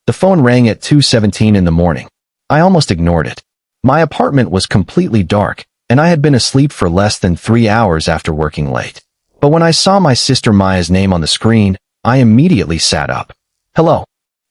The phone rang at 2:17 in the morning. I almost ignored it. My apartment was completely dark, and I had been asleep for less than 3 hours after working late. But when I saw my sister Maya's name on the screen, I immediately sat up. Hello.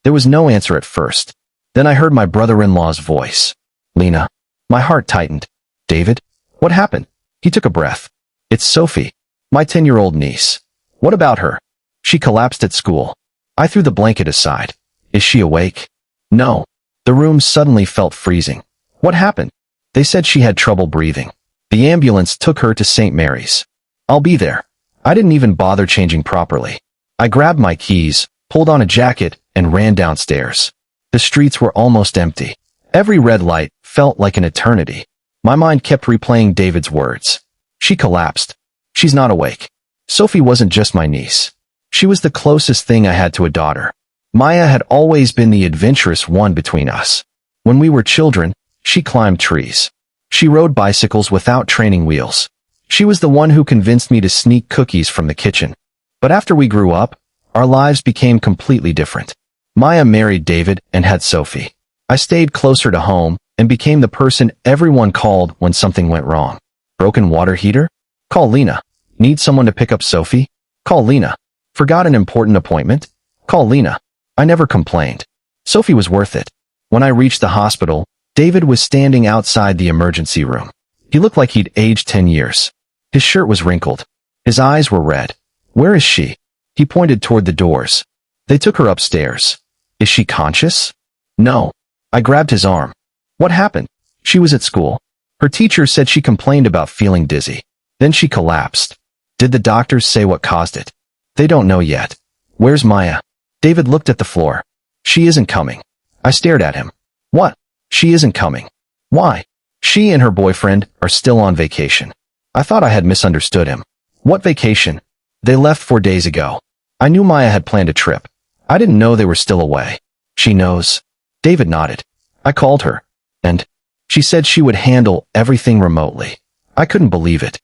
There was no answer at first. Then I heard my brother-in-law's voice. Lena. My heart tightened. David? What happened? He took a breath. It's Sophie, my 10-year-old niece. What about her? She collapsed at school. I threw the blanket aside. Is she awake? No. The room suddenly felt freezing. What happened? They said she had trouble breathing. The ambulance took her to St. Mary's. I'll be there. I didn't even bother changing properly. I grabbed my keys, pulled on a jacket, and ran downstairs. The streets were almost empty. Every red light felt like an eternity. My mind kept replaying David's words. She collapsed. She's not awake. Sophie wasn't just my niece. She was the closest thing I had to a daughter. Maya had always been the adventurous one between us. When we were children, she climbed trees. She rode bicycles without training wheels. She was the one who convinced me to sneak cookies from the kitchen. But after we grew up, our lives became completely different. Maya married David and had Sophie. I stayed closer to home and became the person everyone called when something went wrong. Broken water heater? Call Lena. Need someone to pick up Sophie? Call Lena. Forgot an important appointment? Call Lena. I never complained. Sophie was worth it. When I reached the hospital, David was standing outside the emergency room. He looked like he'd aged 10 years. His shirt was wrinkled. His eyes were red. Where is she? He pointed toward the doors. They took her upstairs. Is she conscious? No. I grabbed his arm. What happened? She was at school. Her teacher said she complained about feeling dizzy. Then she collapsed. Did the doctors say what caused it? They don't know yet. Where's Maya? David looked at the floor. She isn't coming. I stared at him. What? She isn't coming. Why? She and her boyfriend are still on vacation. I thought I had misunderstood him. What vacation? They left 4 days ago. I knew Maya had planned a trip. I didn't know they were still away. She knows. David nodded. I called her. And she said she would handle everything remotely. I couldn't believe it.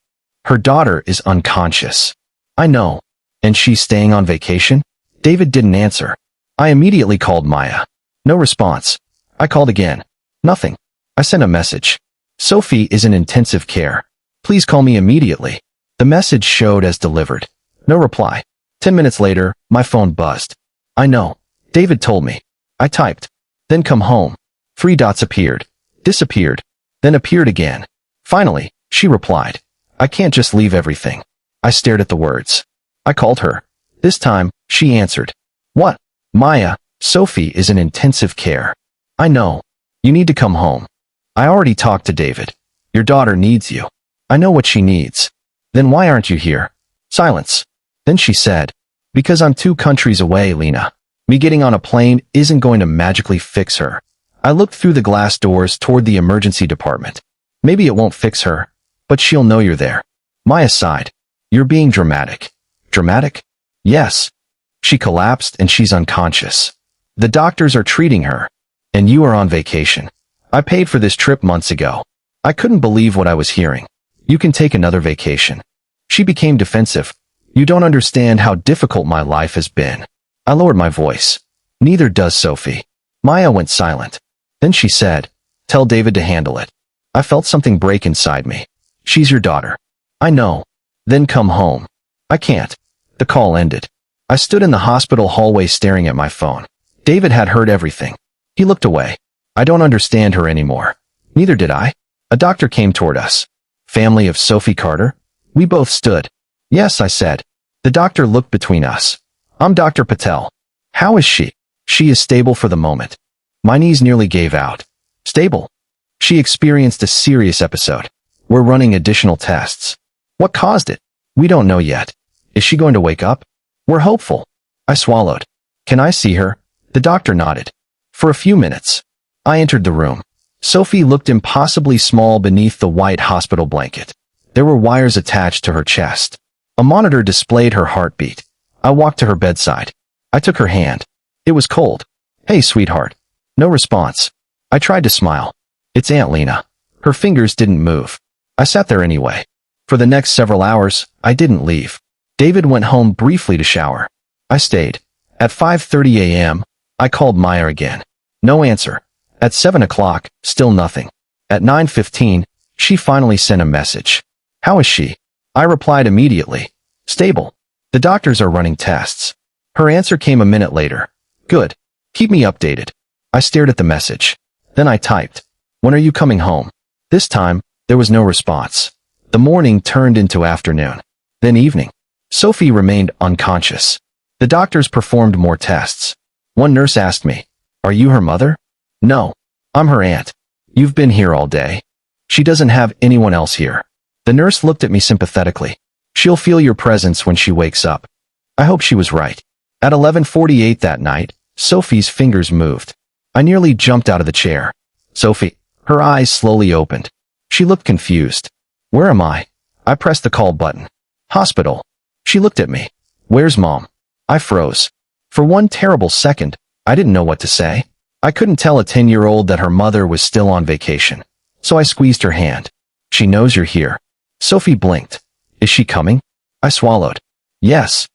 Her daughter is unconscious. I know. And she's staying on vacation? David didn't answer. I immediately called Maya. No response. I called again. Nothing. I sent a message. Sophie is in intensive care. Please call me immediately. The message showed as delivered. No reply. 10 minutes later, my phone buzzed. I know. David told me. I typed. Then come home. 3 dots appeared. Disappeared. Then appeared again. Finally, she replied. I can't just leave everything. I stared at the words. I called her. This time, she answered. What? Maya, Sophie is in intensive care. I know. You need to come home. I already talked to David. Your daughter needs you. I know what she needs. Then why aren't you here? Silence. Then she said, because I'm 2 countries away, Lena. Me getting on a plane isn't going to magically fix her. I looked through the glass doors toward the emergency department. Maybe it won't fix her, but she'll know you're there. Maya sighed. You're being dramatic. Dramatic? Yes. She collapsed and she's unconscious. The doctors are treating her. And you are on vacation. I paid for this trip months ago. I couldn't believe what I was hearing. You can take another vacation. She became defensive. You don't understand how difficult my life has been. I lowered my voice. Neither does Sophie. Maya went silent. Then she said, tell David to handle it. I felt something break inside me. She's your daughter. I know. Then come home. I can't. The call ended. I stood in the hospital hallway staring at my phone. David had heard everything. He looked away. I don't understand her anymore. Neither did I. A doctor came toward us. Family of Sophie Carter? We both stood. Yes, I said. The doctor looked between us. I'm Dr. Patel. How is she? She is stable for the moment. My knees nearly gave out. Stable? She experienced a serious episode. We're running additional tests. What caused it? We don't know yet. Is she going to wake up? We're hopeful. I swallowed. Can I see her? The doctor nodded. For a few minutes. I entered the room. Sophie looked impossibly small beneath the white hospital blanket. There were wires attached to her chest. A monitor displayed her heartbeat. I walked to her bedside. I took her hand. It was cold. Hey, sweetheart. No response. I tried to smile. It's Aunt Lena. Her fingers didn't move. I sat there anyway. For the next several hours, I didn't leave. David went home briefly to shower. I stayed. At 5:30 a.m., I called Maya again. No answer. At 7 o'clock, still nothing. At 9:15, she finally sent a message. How is she? I replied immediately. Stable. The doctors are running tests. Her answer came a minute later. Good. Keep me updated. I stared at the message. Then I typed. When are you coming home? This time, there was no response. The morning turned into afternoon. Then evening. Sophie remained unconscious. The doctors performed more tests. One nurse asked me, "Are you her mother?" "No. I'm her aunt. You've been here all day. She doesn't have anyone else here." The nurse looked at me sympathetically. "She'll feel your presence when she wakes up." I hope she was right. At 11:48 that night, Sophie's fingers moved. I nearly jumped out of the chair. Sophie. Her eyes slowly opened. She looked confused. Where am I? I pressed the call button. Hospital. She looked at me. Where's Mom? I froze. For one terrible second, I didn't know what to say. I couldn't tell a 10-year-old that her mother was still on vacation. So I squeezed her hand. She knows you're here. Sophie blinked. Is she coming? I swallowed. Yes.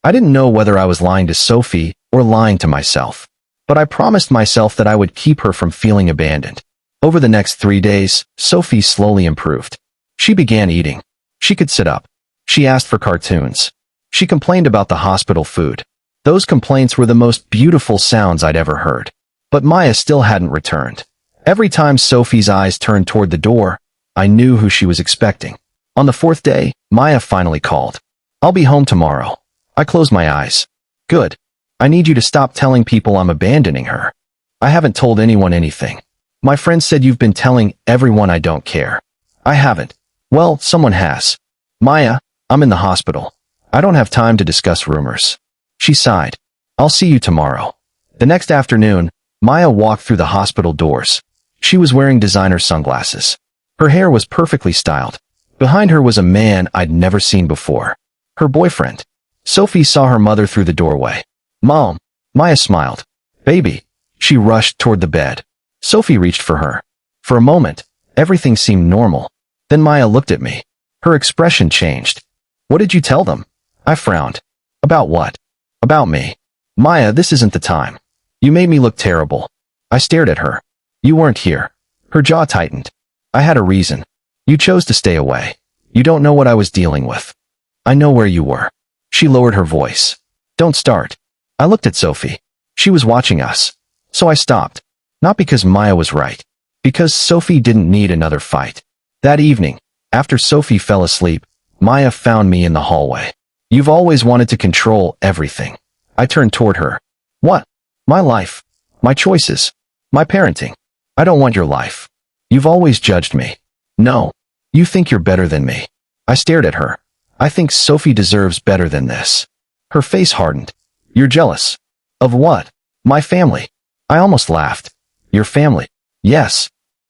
I didn't know whether I was lying to Sophie or lying to myself. But I promised myself that I would keep her from feeling abandoned. Over the next 3 days, Sophie slowly improved. She began eating. She could sit up. She asked for cartoons. She complained about the hospital food. Those complaints were the most beautiful sounds I'd ever heard. But Maya still hadn't returned. Every time Sophie's eyes turned toward the door, I knew who she was expecting. On the 4th day, Maya finally called. I'll be home tomorrow. I closed my eyes. Good. I need you to stop telling people I'm abandoning her. I haven't told anyone anything. My friend said you've been telling everyone I don't care. I haven't. Well, someone has. Maya, I'm in the hospital. I don't have time to discuss rumors. She sighed. I'll see you tomorrow. The next afternoon, Maya walked through the hospital doors. She was wearing designer sunglasses. Her hair was perfectly styled. Behind her was a man I'd never seen before. Her boyfriend. Sophie saw her mother through the doorway. Mom. Maya smiled. Baby. She rushed toward the bed. Sophie reached for her. For a moment, everything seemed normal. Then Maya looked at me. Her expression changed. What did you tell them? I frowned. About what? About me. Maya, this isn't the time. You made me look terrible. I stared at her. You weren't here. Her jaw tightened. I had a reason. You chose to stay away. You don't know what I was dealing with. I know where you were. She lowered her voice. Don't start. I looked at Sophie. She was watching us. So I stopped. Not because Maya was right. Because Sophie didn't need another fight. That evening, after Sophie fell asleep, Maya found me in the hallway. You've always wanted to control everything. I turned toward her. What? My life. My choices. My parenting. I don't want your life. You've always judged me. No. You think you're better than me. I stared at her. I think Sophie deserves better than this. Her face hardened. You're jealous. Of what? My family. I almost laughed. Your family. Yes.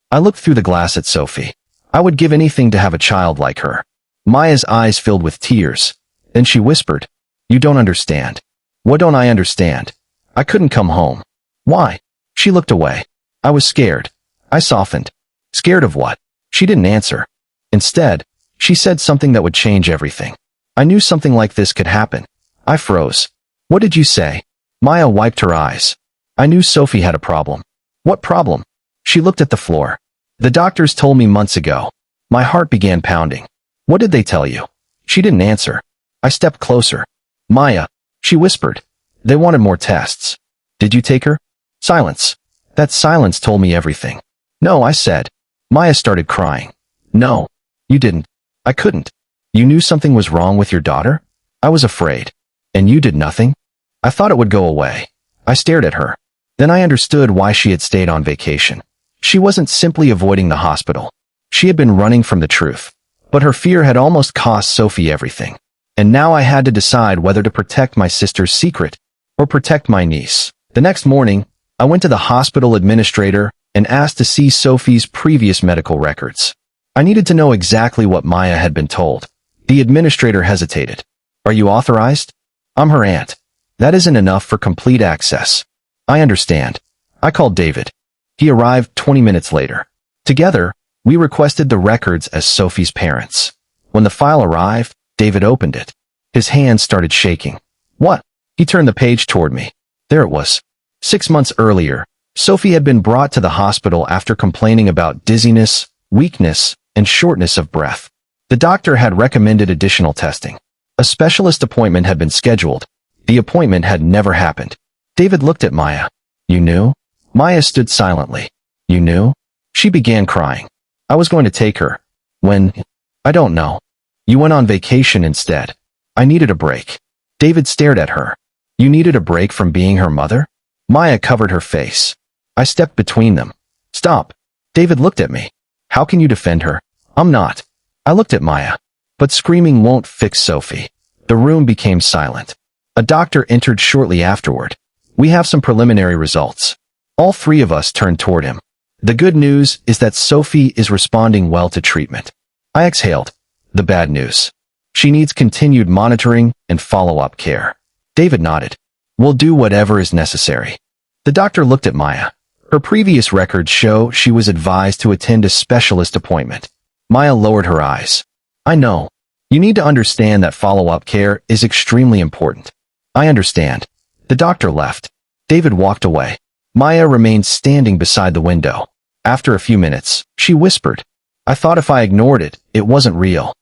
I looked through the glass at Sophie. I would give anything to have a child like her. Maya's eyes filled with tears. Then she whispered. You don't understand. What don't I understand? I couldn't come home. Why? She looked away. I was scared. I softened. Scared of what? She didn't answer. Instead, she said something that would change everything. I knew something like this could happen. I froze. What did you say? Maya wiped her eyes. I knew Sophie had a problem. What problem? She looked at the floor. The doctors told me months ago. My heart began pounding. What did they tell you? She didn't answer. I stepped closer. Maya, she whispered. They wanted more tests. Did you take her? Silence. That silence told me everything. No, I said. Maya started crying. No, you didn't. I couldn't. You knew something was wrong with your daughter? I was afraid. And you did nothing? I thought it would go away. I stared at her. Then I understood why she had stayed on vacation. She wasn't simply avoiding the hospital. She had been running from the truth. But her fear had almost cost Sophie everything. And now I had to decide whether to protect my sister's secret or protect my niece. The next morning, I went to the hospital administrator and asked to see Sophie's previous medical records. I needed to know exactly what Maya had been told. The administrator hesitated. Are you authorized? I'm her aunt. That isn't enough for complete access. I understand. I called David. He arrived 20 minutes later. Together, we requested the records as Sophie's parents. When the file arrived, David opened it. His hands started shaking. What? He turned the page toward me. There it was. 6 months earlier, Sophie had been brought to the hospital after complaining about dizziness, weakness, and shortness of breath. The doctor had recommended additional testing. A specialist appointment had been scheduled. The appointment had never happened. David looked at Maya. "You knew?" Maya stood silently. "You knew?" She began crying. "I was going to take her. When? I don't know. You went on vacation instead. I needed a break." David stared at her. "You needed a break from being her mother?" Maya covered her face. I stepped between them. "Stop." David looked at me. "How can you defend her?" "I'm not." I looked at Maya. But screaming won't fix Sophie. The room became silent. A doctor entered shortly afterward. "We have some preliminary results." All three of us turned toward him. "The good news is that Sophie is responding well to treatment." I exhaled. "The bad news. She needs continued monitoring and follow-up care." David nodded. "We'll do whatever is necessary." The doctor looked at Maya. Her previous records show she was advised to attend a specialist appointment. Maya lowered her eyes. "I know. You need to understand that follow-up care is extremely important." "I understand." The doctor left. David walked away. Maya remained standing beside the window. After a few minutes, she whispered, "I thought if I ignored it, it wasn't real."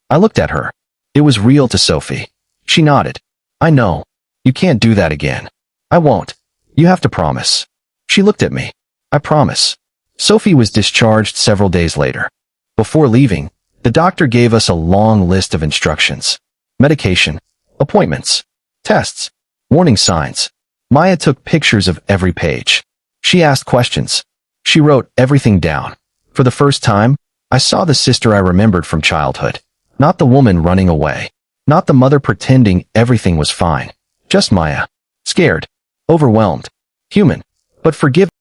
I looked at her. "It was real to Sophie." She nodded. "I know. You can't do that again." "I won't. You have to promise." She looked at me. "I promise." Sophie was discharged several days later. Before leaving, the doctor gave us a long list of instructions. Medication, appointments, tests, warning signs. Maya took pictures of every page. She asked questions. She wrote everything down. For the first time, I saw the sister I remembered from childhood. Not the woman running away. Not the mother pretending everything was fine. Just Maya. Scared. Overwhelmed. Human. But forgiven.